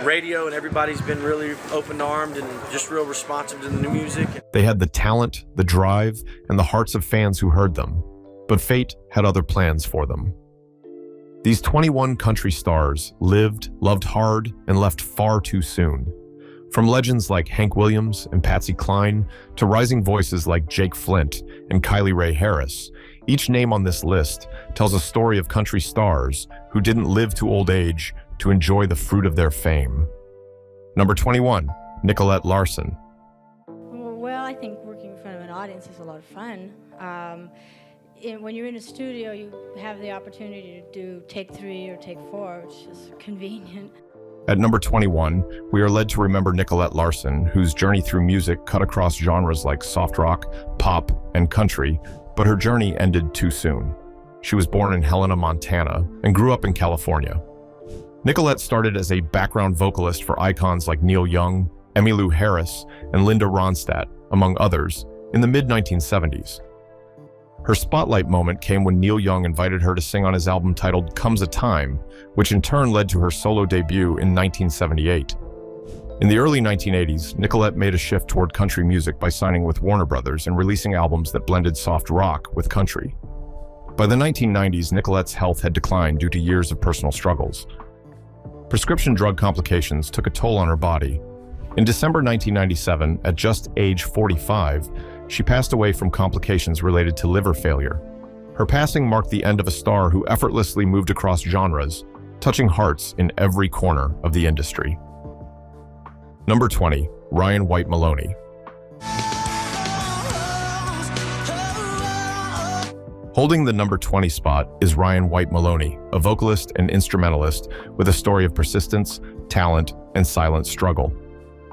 radio, and everybody's been really open-armed and just real responsive to the new music. They had the talent, the drive, and the hearts of fans who heard them. But fate had other plans for them. These 21 country stars lived, loved hard, and left far too soon. From legends like Hank Williams and Paty Klene to rising voices like Jake Flint and Kylie Ray Harris, each name on this list tells a story of country stars who didn't live to old age to enjoy the fruit of their fame. Number 21, Nichollet Larson. Well, I think working in front of an audience is a lot of fun. When you're in a studio, you have the opportunity to do take 3 or take 4, which is convenient. At number 21, we are led to remember Nichollet Larson, whose journey through music cut across genres like soft rock, pop, and country, but her journey ended too soon. She was born in Helena, Montana, and grew up in California. Nichollet started as a background vocalist for icons like Neil Young, Emmylou Harris, and Linda Ronstadt, among others, in the mid-1970s. Her spotlight moment came when Neil Young invited her to sing on his album titled Comes a Time, which in turn led to her solo debut in 1978. In the early 1980s, Nichollet made a shift toward country music by signing with Warner Brothers and releasing albums that blended soft rock with country. By the 1990s, Nicollette's health had declined due to years of personal struggles. Prescription drug complications took a toll on her body. In December 1997, at just age 45, she passed away from complications related to liver failure. Her passing marked the end of a star who effortlessly moved across genres, touching hearts in every corner of the industry. Number 20, Ryan White Maloney. Holding the number 20 spot is Ryan White Maloney, a vocalist and instrumentalist with a story of persistence, talent, and silent struggle.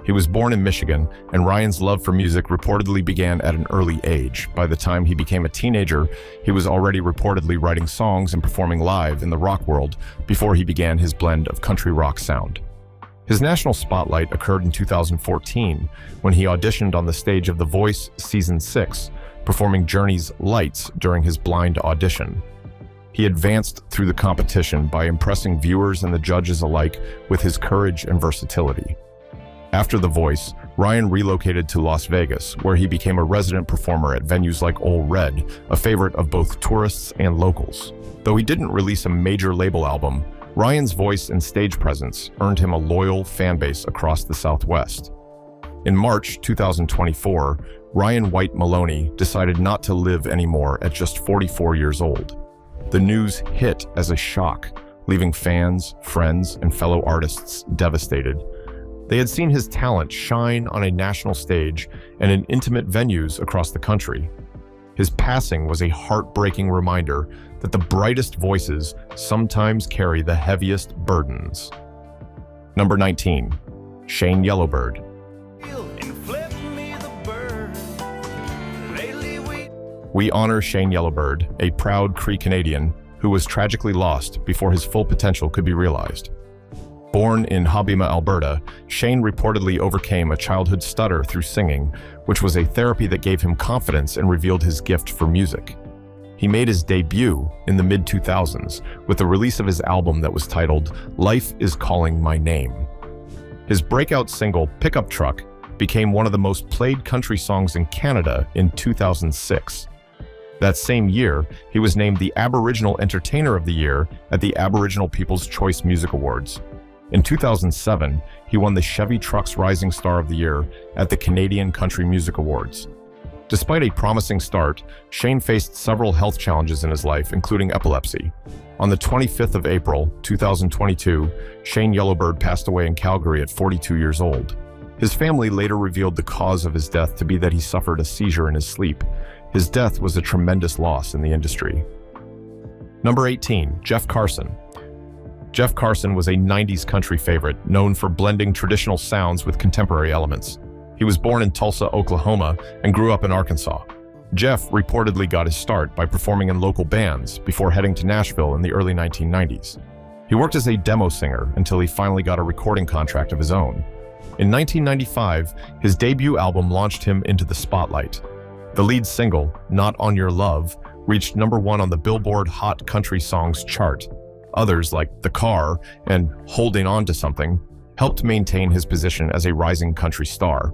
He was born in Michigan, and Ryan's love for music reportedly began at an early age. By the time he became a teenager, he was already reportedly writing songs and performing live in the rock world before he began his blend of country rock sound. His national spotlight occurred in 2014 when he auditioned on the stage of The Voice Season 6, performing Journey's Lights during his blind audition. He advanced through the competition by impressing viewers and the judges alike with his courage and versatility. After The Voice, Ryan relocated to Las Vegas, where he became a resident performer at venues like Ole Red, a favorite of both tourists and locals. Though he didn't release a major label album, Ryan's voice and stage presence earned him a loyal fan base across the Southwest. In March 2024, Ryan White Maloney decided not to live anymore at just 44 years old. The news hit as a shock, leaving fans, friends, and fellow artists devastated. They had seen his talent shine on a national stage and in intimate venues across the country. His passing was a heartbreaking reminder that the brightest voices sometimes carry the heaviest burdens. Number 19, Shane Yellowbird. We honor Shane Yellowbird, a proud Cree Canadian who was tragically lost before his full potential could be realized. Born in Hobbema, Alberta, Shane reportedly overcame a childhood stutter through singing, which was a therapy that gave him confidence and revealed his gift for music. He made his debut in the mid-2000s with the release of his album that was titled Life is Calling My Name. His breakout single, Pickup Truck, became one of the most played country songs in Canada in 2006. That same year, he was named the Aboriginal Entertainer of the Year at the Aboriginal People's Choice Music Awards. In 2007, he won the Chevy Trucks Rising Star of the Year at the Canadian Country Music Awards. Despite a promising start, Shane faced several health challenges in his life, including epilepsy. On the 25th of April, 2022, Shane Yellowbird passed away in Calgary at 42 years old. His family later revealed the cause of his death to be that he suffered a seizure in his sleep. His death was a tremendous loss in the industry. Number 18, Jeff Carson. Jeff Carson was a 90s country favorite, known for blending traditional sounds with contemporary elements. He was born in Tulsa, Oklahoma, and grew up in Arkansas. Jeff reportedly got his start by performing in local bands before heading to Nashville in the early 1990s. He worked as a demo singer until he finally got a recording contract of his own. In 1995, his debut album launched him into the spotlight. The lead single, Not On Your Love, reached number 1 on the Billboard Hot Country Songs chart. Others, like The Car and Holding On to Something, helped maintain his position as a rising country star.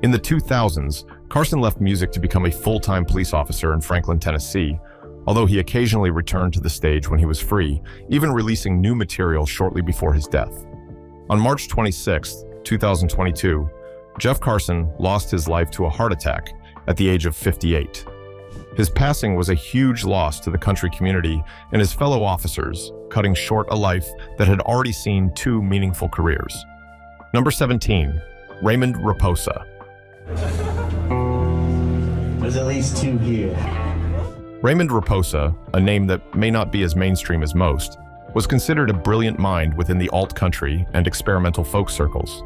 In the 2000s, Carson left music to become a full-time police officer in Franklin, Tennessee, although he occasionally returned to the stage when he was free, even releasing new material shortly before his death. On March 26, 2022, Jeff Carson lost his life to a heart attack at the age of 58. His passing was a huge loss to the country community and his fellow officers, cutting short a life that had already seen two meaningful careers. Number 17, Raymond Reposa. There's at least two here. Raymond Reposa, a name that may not be as mainstream as most, was considered a brilliant mind within the alt-country and experimental folk circles.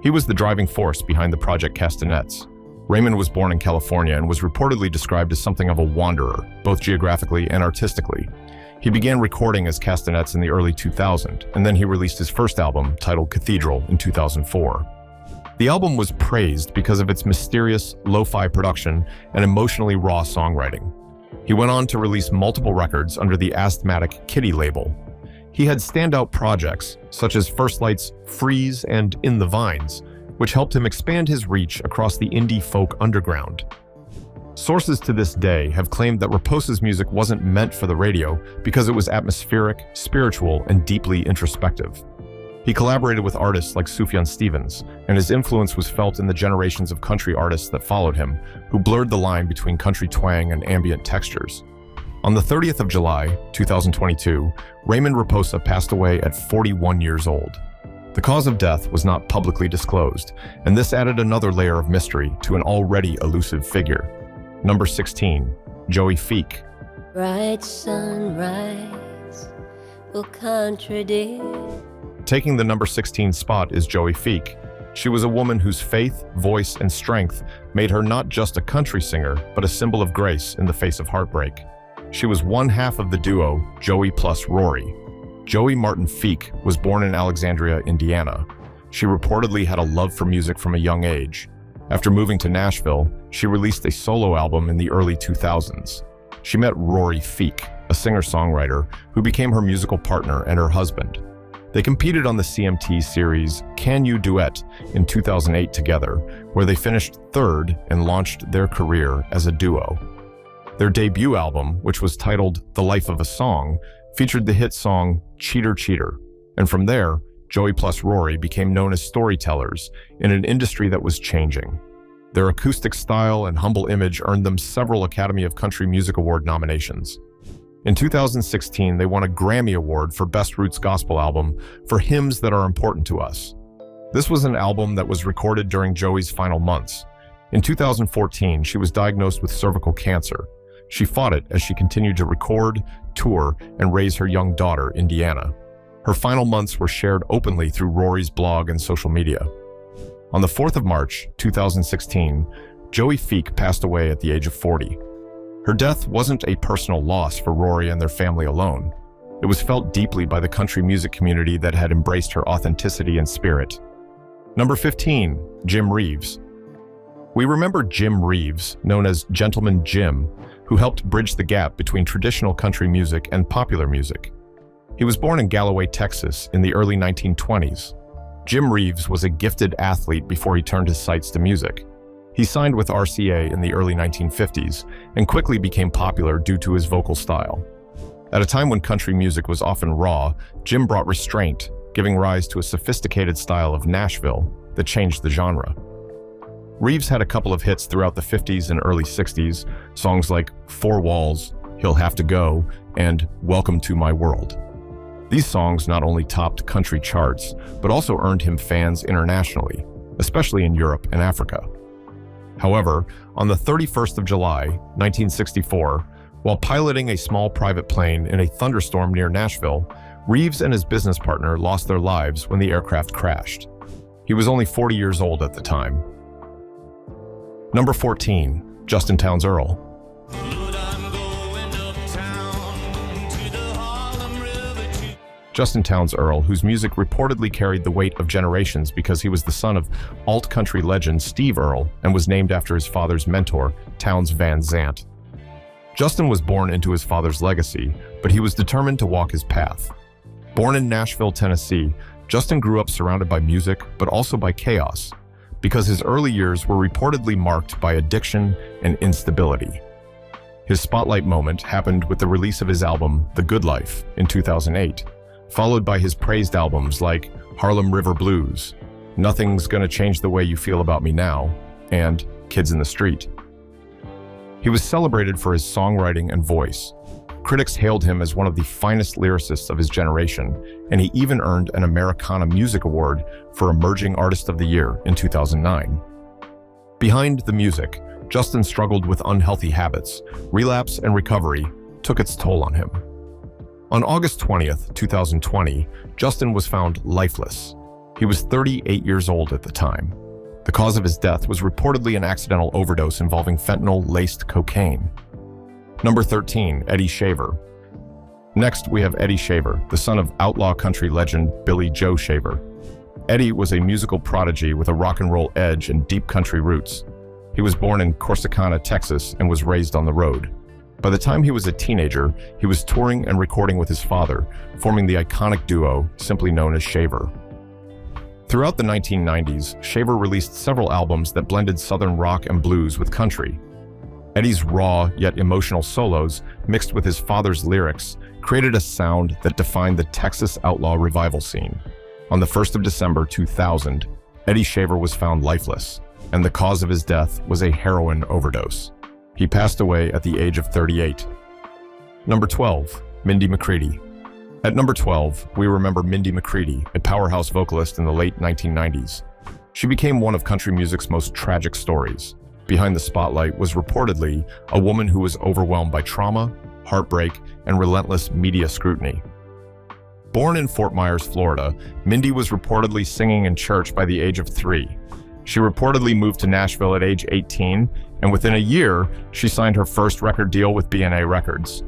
He was the driving force behind the Project Castanets. Raymond was born in California and was reportedly described as something of a wanderer, both geographically and artistically. He began recording as Castanets in the early 2000s, and then he released his first album, titled Cathedral, in 2004. The album was praised because of its mysterious, lo-fi production and emotionally raw songwriting. He went on to release multiple records under the Asthmatic Kitty label. He had standout projects, such as First Light's Freeze and In the Vines, which helped him expand his reach across the indie folk underground. Sources to this day have claimed that Reposa's music wasn't meant for the radio because it was atmospheric, spiritual, and deeply introspective. He collaborated with artists like Sufjan Stevens, and his influence was felt in the generations of country artists that followed him, who blurred the line between country twang and ambient textures. On the 30th of July, 2022, Raymond Reposa passed away at 41 years old. The cause of death was not publicly disclosed, and this added another layer of mystery to an already elusive figure. Number 16, Joey Feek. Bright sunrise will contradict. Taking the number 16 spot is Joey Feek. She was a woman whose faith, voice, and strength made her not just a country singer, but a symbol of grace in the face of heartbreak. She was one half of the duo Joey plus Rory. Joey Martin Feek was born in Alexandria, Indiana. She reportedly had a love for music from a young age. After moving to Nashville, she released a solo album in the early 2000s. She met Rory Feek, a singer-songwriter, who became her musical partner and her husband. They competed on the CMT series Can You Duet in 2008 together, where they finished third and launched their career as a duo. Their debut album, which was titled The Life of a Song, featured the hit song Cheater Cheater, and from there, Joey plus Rory became known as storytellers in an industry that was changing. Their acoustic style and humble image earned them several Academy of Country Music Award nominations. In 2016, they won a Grammy Award for Best Roots Gospel Album for Hymns That Are Important to Us. This was an album that was recorded during Joey's final months. In 2014, she was diagnosed with cervical cancer. She fought it as she continued to record, tour, and raise her young daughter, Indiana. Her final months were shared openly through Rory's blog and social media. On the 4th of March, 2016, Joey Feek passed away at the age of 40. Her death wasn't a personal loss for Rory and their family alone. It was felt deeply by the country music community that had embraced her authenticity and spirit. Number 15, Jim Reeves. We remember Jim Reeves, known as Gentleman Jim, who helped bridge the gap between traditional country music and popular music. He was born in Galloway, Texas in the early 1920s. Jim Reeves was a gifted athlete before he turned his sights to music. He signed with RCA in the early 1950s and quickly became popular due to his vocal style. At a time when country music was often raw, Jim brought restraint, giving rise to a sophisticated style of Nashville that changed the genre. Reeves had a couple of hits throughout the 50s and early 60s, songs like Four Walls, He'll Have to Go, and Welcome to My World. These songs not only topped country charts, but also earned him fans internationally, especially in Europe and Africa. However, on the 31st of July, 1964, while piloting a small private plane in a thunderstorm near Nashville, Reeves and his business partner lost their lives when the aircraft crashed. He was only 40 years old at the time. Number 14, Justin Townes Earl. Justin Townes Earl, whose music reportedly carried the weight of generations because he was the son of alt-country legend Steve Earle and was named after his father's mentor, Townes Van Zandt. Justin was born into his father's legacy, but he was determined to walk his path. Born in Nashville, Tennessee, Justin grew up surrounded by music, but also by chaos, because his early years were reportedly marked by addiction and instability. His spotlight moment happened with the release of his album, The Good Life, in 2008, followed by his praised albums like Harlem River Blues, Nothing's Gonna Change the Way You Feel About Me Now, and Kids in the Street. He was celebrated for his songwriting and voice. Critics hailed him as one of the finest lyricists of his generation, and he even earned an Americana Music Award for Emerging Artist of the Year in 2009. Behind the music, Justin struggled with unhealthy habits. Relapse and recovery took its toll on him. On August 20th, 2020, Justin was found lifeless. He was 38 years old at the time. The cause of his death was reportedly an accidental overdose involving fentanyl-laced cocaine. Number 13, Eddie Shaver. Next, we have Eddie Shaver, the son of outlaw country legend Billy Joe Shaver. Eddie was a musical prodigy with a rock and roll edge and deep country roots. He was born in Corsicana, Texas, and was raised on the road. By the time he was a teenager, he was touring and recording with his father, forming the iconic duo simply known as Shaver. Throughout the 1990s, Shaver released several albums that blended Southern rock and blues with country. Eddie's raw yet emotional solos, mixed with his father's lyrics, created a sound that defined the Texas outlaw revival scene. On the 1st of December 2000, Eddie Shaver was found lifeless, and the cause of his death was a heroin overdose. He passed away at the age of 38. Number 12, Mindy McCriedi. At number 12, we remember Mindy McCriedi, a powerhouse vocalist in the late 1990s. She became one of country music's most tragic stories. Behind the spotlight was reportedly a woman who was overwhelmed by trauma, heartbreak, and relentless media scrutiny. Born in Fort Myers, Florida, Mindy was reportedly singing in church by the age of 3. She reportedly moved to Nashville at age 18, and within a year, she signed her first record deal with B&A Records.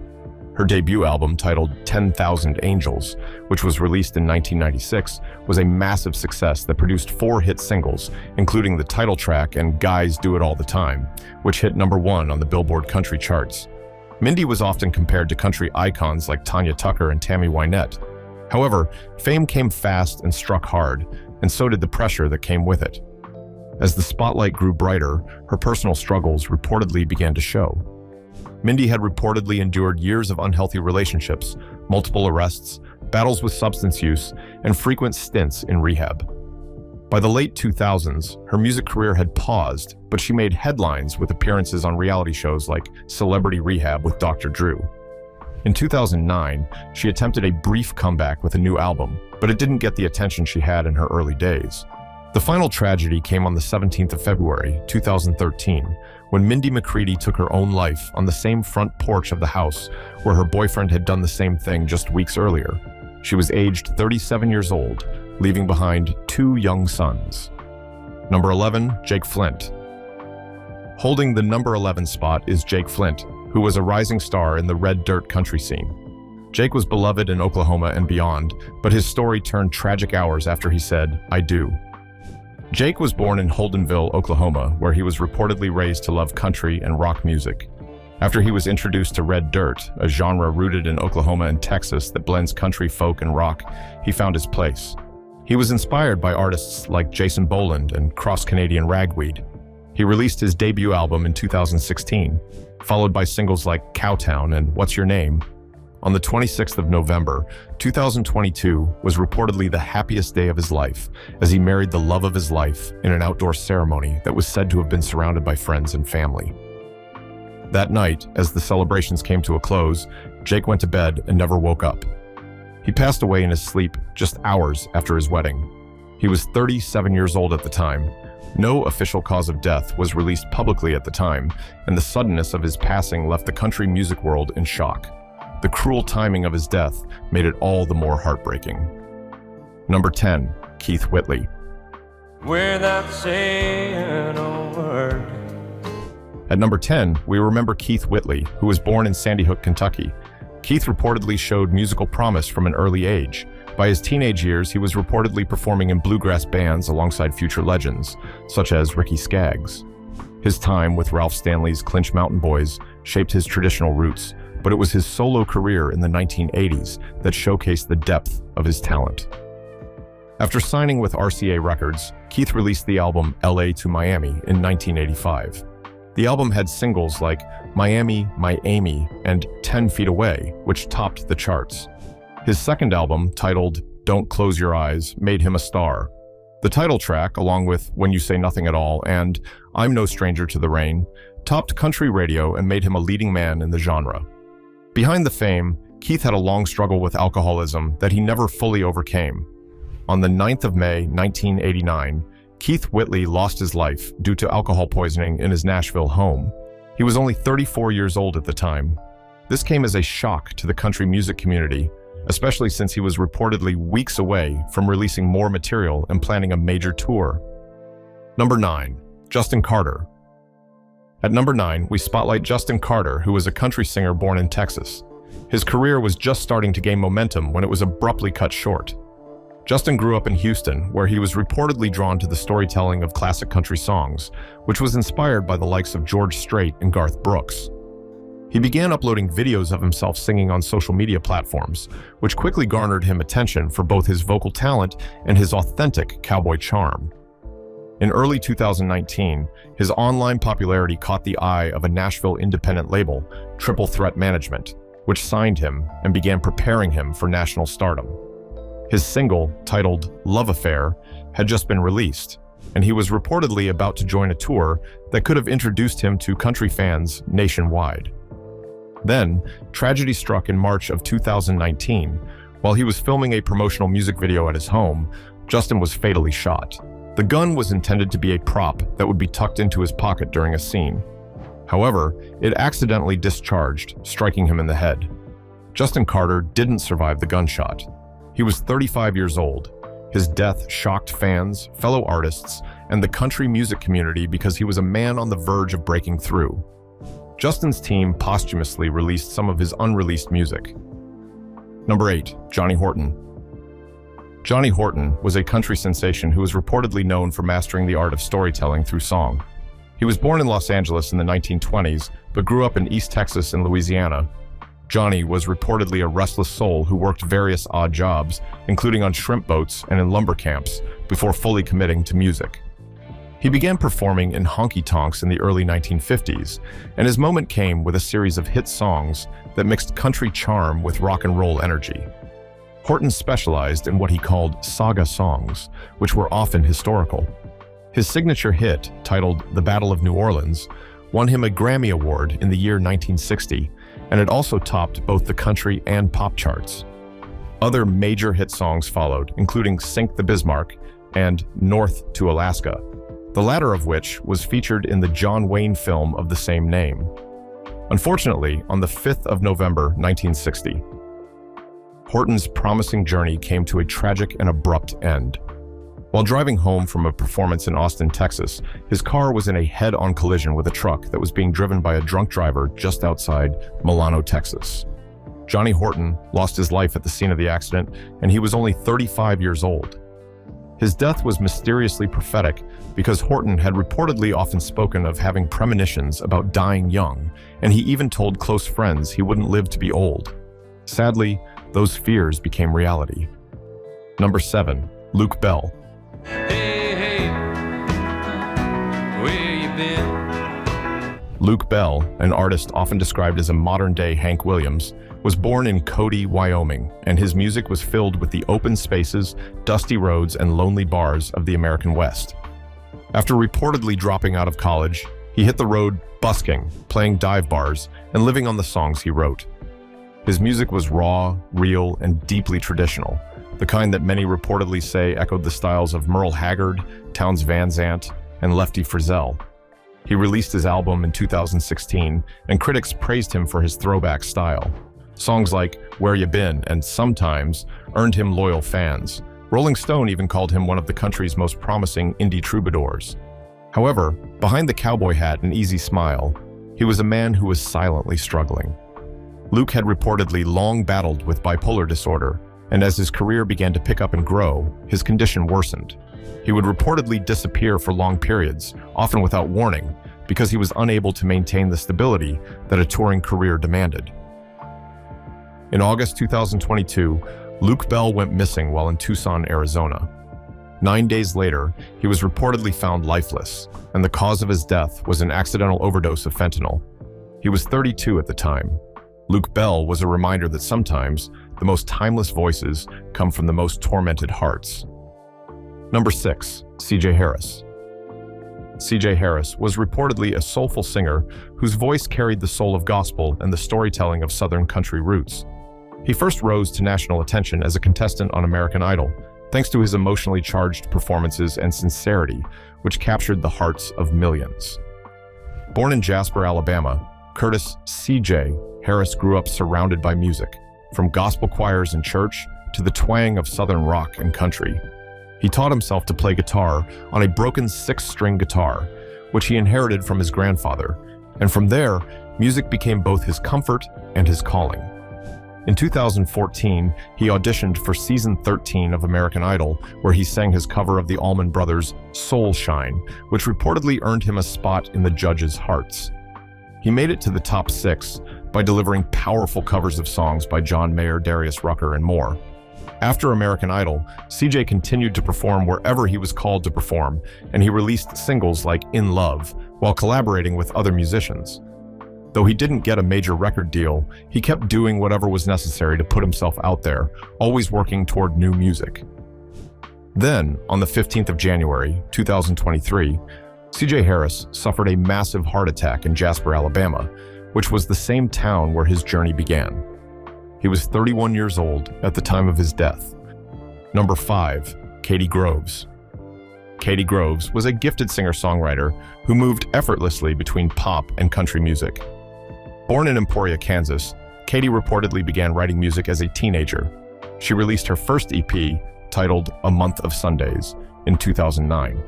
Her debut album, titled 10,000 Angels, which was released in 1996, was a massive success that produced 4 hit singles, including the title track and Guys Do It All the Time, which hit number 1 on the Billboard country charts. Mindy was often compared to country icons like Tanya Tucker and Tammy Wynette. However, fame came fast and struck hard, and so did the pressure that came with it. As the spotlight grew brighter, her personal struggles reportedly began to show. Mindy had reportedly endured years of unhealthy relationships, multiple arrests, battles with substance use, and frequent stints in rehab. By the late 2000s, her music career had paused, but she made headlines with appearances on reality shows like Celebrity Rehab with Dr. Drew. In 2009, she attempted a brief comeback with a new album, but it didn't get the attention she had in her early days. The final tragedy came on the 17th of February, 2013, when Mindy McCriedi took her own life on the same front porch of the house where her boyfriend had done the same thing just weeks earlier. She was aged 37 years old, leaving behind 2 young sons. Number 11, Jake Flint. Holding the number 11 spot is Jake Flint, who was a rising star in the red dirt country scene. Jake was beloved in Oklahoma and beyond, but his story turned tragic hours after he said, "I do." Jake was born in Holdenville, Oklahoma, where he was reportedly raised to love country and rock music. After he was introduced to red dirt, a genre rooted in Oklahoma and Texas that blends country, folk, and rock, he found his place. He was inspired by artists like Jason Boland and cross-Canadian Ragweed. He released his debut album in 2016, followed by singles like Cowtown and What's Your Name. On the 26th of November, 2022 was reportedly the happiest day of his life, as he married the love of his life in an outdoor ceremony that was said to have been surrounded by friends and family. That night, as the celebrations came to a close, Jake went to bed and never woke up. He passed away in his sleep just hours after his wedding. He was 37 years old at the time. No official cause of death was released publicly at the time, and the suddenness of his passing left the country music world in shock. The cruel timing of his death made it all the more heartbreaking. Number 10, Keith Whitley. Without saying a word. At number 10, we remember Keith Whitley, who was born in Sandy Hook, Kentucky. Keith reportedly showed musical promise from an early age. By his teenage years, he was reportedly performing in bluegrass bands alongside future legends, such as Ricky Skaggs. His time with Ralph Stanley's Clinch Mountain Boys shaped his traditional roots, but it was his solo career in the 1980s that showcased the depth of his talent. After signing with RCA Records, Keith released the album LA to Miami in 1985. The album had singles like Miami, My Amy, and 10 Feet Away, which topped the charts. His second album, titled Don't Close Your Eyes, made him a star. The title track, along with When You Say Nothing at All and I'm No Stranger to the Rain, topped country radio and made him a leading man in the genre. Behind the fame, Keith had a long struggle with alcoholism that he never fully overcame. On the 9th of May, 1989, Keith Whitley lost his life due to alcohol poisoning in his Nashville home. He was only 34 years old at the time. This came as a shock to the country music community, especially since he was reportedly weeks away from releasing more material and planning a major tour. Number 9. Justin Carter. At number 9, we spotlight Justin Carter, who was a country singer born in Texas. His career was just starting to gain momentum when it was abruptly cut short. Justin grew up in Houston, where he was reportedly drawn to the storytelling of classic country songs, which was inspired by the likes of George Strait and Garth Brooks. He began uploading videos of himself singing on social media platforms, which quickly garnered him attention for both his vocal talent and his authentic cowboy charm. In early 2019, his online popularity caught the eye of a Nashville independent label, Triple Threat Management, which signed him and began preparing him for national stardom. His single, titled Love Affair, had just been released, and he was reportedly about to join a tour that could have introduced him to country fans nationwide. Then, tragedy struck in March of 2019. While he was filming a promotional music video at his home, Justin was fatally shot. The gun was intended to be a prop that would be tucked into his pocket during a scene. However, it accidentally discharged, striking him in the head. Justin Carter didn't survive the gunshot. He was 35 years old. His death shocked fans, fellow artists, and the country music community because he was a man on the verge of breaking through. Justin's team posthumously released some of his unreleased music. Number 8. Johnny Horton. Johnny Horton was a country sensation who was reportedly known for mastering the art of storytelling through song. He was born in Los Angeles in the 1920s, but grew up in East Texas and Louisiana. Johnny was reportedly a restless soul who worked various odd jobs, including on shrimp boats and in lumber camps, before fully committing to music. He began performing in honky-tonks in the early 1950s, and his moment came with a series of hit songs that mixed country charm with rock and roll energy. Horton specialized in what he called saga songs, which were often historical. His signature hit, titled The Battle of New Orleans, won him a Grammy Award in the year 1960, and it also topped both the country and pop charts. Other major hit songs followed, including Sink the Bismarck and North to Alaska, the latter of which was featured in the John Wayne film of the same name. Unfortunately, on the 5th of November 1960, Horton's promising journey came to a tragic and abrupt end. While driving home from a performance in Austin, Texas, his car was in a head-on collision with a truck that was being driven by a drunk driver just outside Maloney, Texas. Johnny Horton lost his life at the scene of the accident, and he was only 35 years old. His death was mysteriously prophetic because Horton had reportedly often spoken of having premonitions about dying young, and he even told close friends he wouldn't live to be old. Sadly, those fears became reality. Number 7. Luke Bell. Hey, hey, where you been? Luke Bell, an artist often described as a modern-day Hank Williams, was born in Cody, Wyoming, and his music was filled with the open spaces, dusty roads, and lonely bars of the American West. After reportedly dropping out of college, he hit the road busking, playing dive bars, and living on the songs he wrote. His music was raw, real, and deeply traditional, the kind that many reportedly say echoed the styles of Merle Haggard, Townes Van Zandt, and Lefty Frizzell. He released his album in 2016, and critics praised him for his throwback style. Songs like Where You Been and Sometimes earned him loyal fans. Rolling Stone even called him one of the country's most promising indie troubadours. However, behind the cowboy hat and easy smile, he was a man who was silently struggling. Luke had reportedly long battled with bipolar disorder, and as his career began to pick up and grow, his condition worsened. He would reportedly disappear for long periods, often without warning, because he was unable to maintain the stability that a touring career demanded. In August 2022, Luke Bell went missing while in Tucson, Arizona. 9 days later, he was reportedly found lifeless, and the cause of his death was an accidental overdose of fentanyl. He was 32 at the time. Luke Bell was a reminder that sometimes the most timeless voices come from the most tormented hearts. Number 6, C.J. Harris. C.J. Harris was reportedly a soulful singer whose voice carried the soul of gospel and the storytelling of Southern country roots. He first rose to national attention as a contestant on American Idol, thanks to his emotionally charged performances and sincerity, which captured the hearts of millions. Born in Jasper, Alabama, Curtis C.J. Harris grew up surrounded by music, from gospel choirs in church to the twang of Southern rock and country. He taught himself to play guitar on a broken 6-string guitar, which he inherited from his grandfather, and from there, music became both his comfort and his calling. In 2014, he auditioned for season 13 of American Idol, where he sang his cover of the Allman Brothers' Soul Shine, which reportedly earned him a spot in the judges' hearts. He made it to the top 6 by delivering powerful covers of songs by John Mayer, Darius Rucker, and more. After American Idol, CJ continued to perform wherever he was called to perform, and he released singles like In Love while collaborating with other musicians. Though he didn't get a major record deal, he kept doing whatever was necessary to put himself out there, always working toward new music. Then, on the 15th of January, 2023, C.J. Harris suffered a massive heart attack in Jasper, Alabama, which was the same town where his journey began. He was 31 years old at the time of his death. Number 5, Katie Groves. Katie Groves was a gifted singer-songwriter who moved effortlessly between pop and country music. Born in Emporia, Kansas, Katie reportedly began writing music as a teenager. She released her first EP, titled A Month of Sundays, in 2009.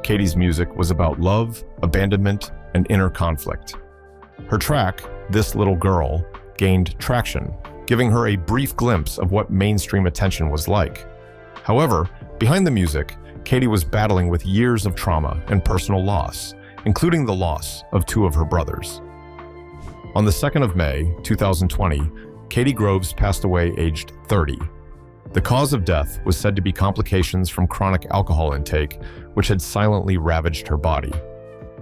Katie's music was about love, abandonment, and inner conflict. Her track, This Little Girl, gained traction, giving her a brief glimpse of what mainstream attention was like. However, behind the music, Katie was battling with years of trauma and personal loss, including the loss of 2 of her brothers. On the 2nd of May, 2020, Katie Groves passed away aged 30. The cause of death was said to be complications from chronic alcohol intake, which had silently ravaged her body.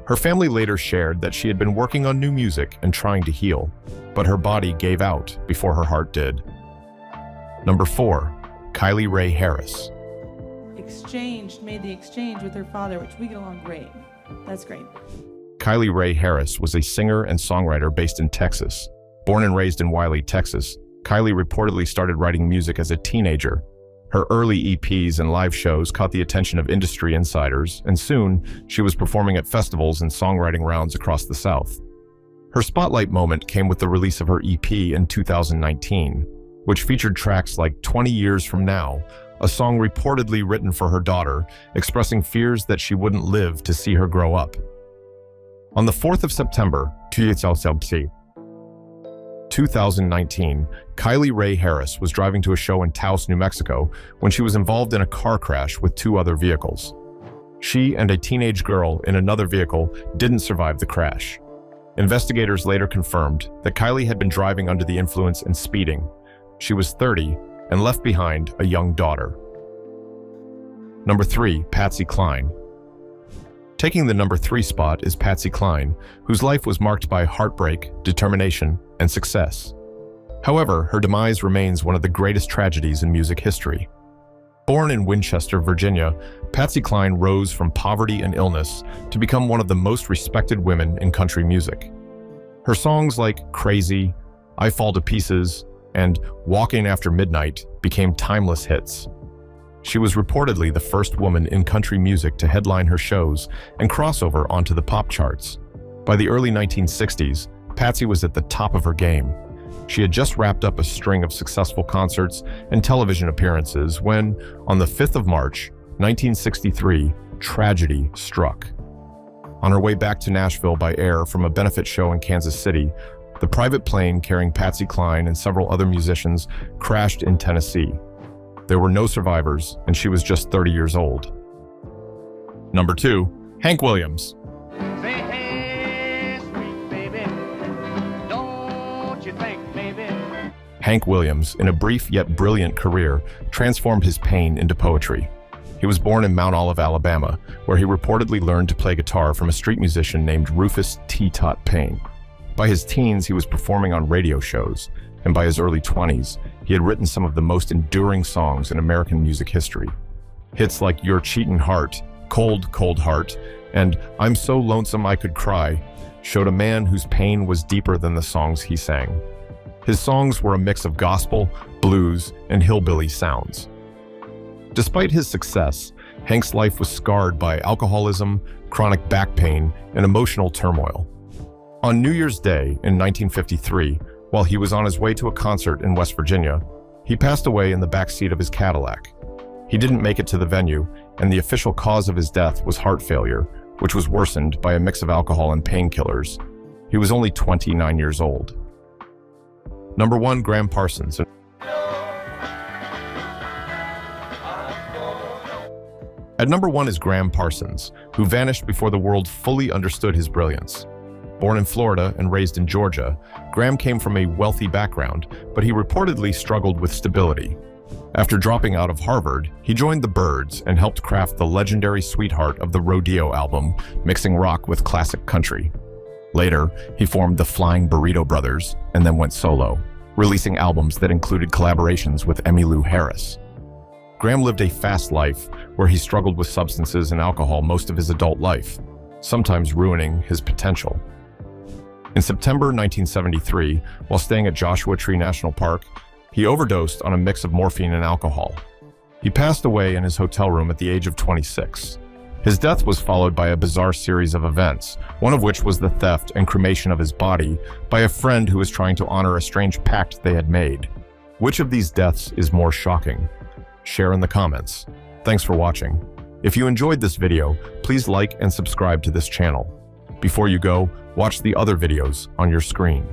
Her family later shared that she had been working on new music and trying to heal, but her body gave out before her heart did. Number 4, Kylie Ray Harris. Made the exchange with her father, which we get along great. That's great. Kylie Ray Harris was a singer and songwriter based in Texas. Born and raised in Whitley, Texas, Kylie reportedly started writing music as a teenager. Her early EPs and live shows caught the attention of industry insiders, and soon she was performing at festivals and songwriting rounds across the South. Her spotlight moment came with the release of her EP in 2019, which featured tracks like 20 Years From Now, a song reportedly written for her daughter, expressing fears that she wouldn't live to see her grow up. On the 4th of September, 2019, Kylie Ray Harris was driving to a show in Taos, New Mexico, when she was involved in a car crash with 2 other vehicles. She and a teenage girl in another vehicle didn't survive the crash. Investigators later confirmed that Kylie had been driving under the influence and speeding. She was 30 and left behind a young daughter. Number 3, Patsy Klene. Taking the number 3 spot is Patsy Klene, whose life was marked by heartbreak, determination, and success. However, her demise remains one of the greatest tragedies in music history. Born in Winchester, Virginia, Patsy Klene rose from poverty and illness to become one of the most respected women in country music. Her songs like Crazy, I Fall to Pieces, and Walking After Midnight became timeless hits. She was reportedly the first woman in country music to headline her shows and cross over onto the pop charts. By the early 1960s, Patsy was at the top of her game. She had just wrapped up a string of successful concerts and television appearances when, on the 5th of March, 1963, tragedy struck. On her way back to Nashville by air from a benefit show in Kansas City, the private plane carrying Patsy Klene and several other musicians crashed in Tennessee. There were no survivors, and she was just 30 years old. Number 2, Hank Williams. Say, hey, sweet baby, don't you think, baby? Hank Williams, in a brief yet brilliant career, transformed his pain into poetry. He was born in Mount Olive, Alabama, where he reportedly learned to play guitar from a street musician named Rufus T. Tot Payne. By his teens, he was performing on radio shows, and by his early 20s, he had written some of the most enduring songs in American music history. Hits like Your Cheatin' Heart, Cold, Cold Heart, and I'm So Lonesome I Could Cry showed a man whose pain was deeper than the songs he sang. His songs were a mix of gospel, blues, and hillbilly sounds. Despite his success, Hank's life was scarred by alcoholism, chronic back pain, and emotional turmoil. On New Year's Day in 1953, while he was on his way to a concert in West Virginia, he passed away in the back seat of his Cadillac. He didn't make it to the venue, and the official cause of his death was heart failure, which was worsened by a mix of alcohol and painkillers. He was only 29 years old. Number 1, Gram Parsons. At number 1 is Gram Parsons, who vanished before the world fully understood his brilliance. Born in Florida and raised in Georgia, Gram came from a wealthy background, but he reportedly struggled with stability. After dropping out of Harvard, he joined the Byrds and helped craft the legendary Sweetheart of the Rodeo album, mixing rock with classic country. Later, he formed the Flying Burrito Brothers and then went solo, releasing albums that included collaborations with Emmylou Harris. Gram lived a fast life where he struggled with substances and alcohol most of his adult life, sometimes ruining his potential. In September 1973, while staying at Joshua Tree National Park, he overdosed on a mix of morphine and alcohol. He passed away in his hotel room at the age of 26. His death was followed by a bizarre series of events, one of which was the theft and cremation of his body by a friend who was trying to honor a strange pact they had made. Which of these deaths is more shocking? Share in the comments. Thanks for watching. If you enjoyed this video, please like and subscribe to this channel. Before you go, watch the other videos on your screen.